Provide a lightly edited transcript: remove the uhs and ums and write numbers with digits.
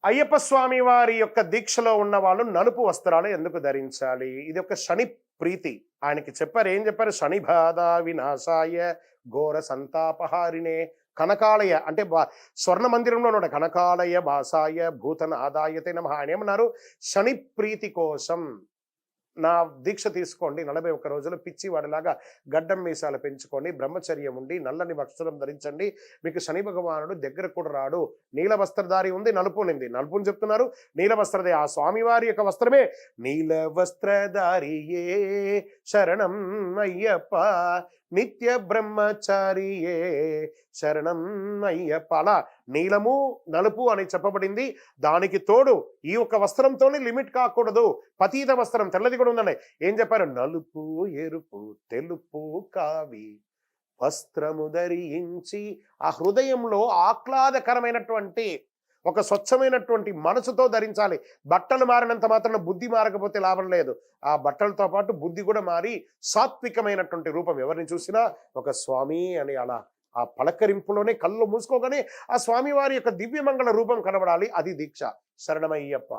అయ్యప్ప స్వామి వారి యొక్క దీక్షలో ఉన్న వాళ్ళు నలుపు వస్త్రాలు ఎందుకు ధరించాలి? ఇది ఒక శని ప్రీతి. ఆయనకి చెప్పారు. ఏం చెప్పారు? శని బాధ వినాశాయ ఘోర సంతాపహారిణే కనకాలయ అంటే స్వర్ణ మందిరంలో ఉన్నాడు. కనకాలయ భాసాయ భూతనాదాయతే నమః. ఆయన ఏమన్నారు? శని ప్రీతి కోసం నా దీక్ష తీసుకోండి. 41 రోజులు పిచ్చివాడిలాగా గడ్డం మీసాలు పెంచుకొని బ్రహ్మచర్యం ఉండి నల్లని వస్త్రం ధరించండి. మీకు శని భగవానుడు దగ్గర కూడా రాడు. నీల వస్త్రధారి ఉంది, నలుపు ఉంది. నలుపుని చెప్తున్నారు, నీల వస్త్రధారి ఆ స్వామివారి యొక్క వస్త్రమే నీల వస్త్రధారియే శరణం అయ్యప్ప నిత్య బ్రహ్మచారియే శరణం అయ్యప్ప. అలా నీలము నలుపు అని చెప్పబడింది. దానికి తోడు ఈ యొక్క వస్త్రంతోనే లిమిట్ కాకూడదు. పతీత వస్త్రం తెల్లది కూడా ఉందండి. ఏం చెప్పారు? నలుపు ఎరుపు తెలుపు కావి వస్త్రము ధరించి ఆ హృదయంలో ఆహ్లాదకరమైనటువంటి ఒక స్వచ్ఛమైనటువంటి మనసుతో ధరించాలి. బట్టలు మారినంత మాత్రాన బుద్ధి మారకపోతే లాభం లేదు. ఆ బట్టలతో పాటు బుద్ధి కూడా మారి సాత్వికమైనటువంటి రూపం ఎవరిని చూసినా ఒక స్వామి అని అలా ఆ పలకరింపులోనే కళ్ళు మూసుకోగానే ఆ స్వామి వారి యొక్క దివ్యమంగళ రూపం కనబడాలి. అది దీక్ష. శరణమయ్యప్ప.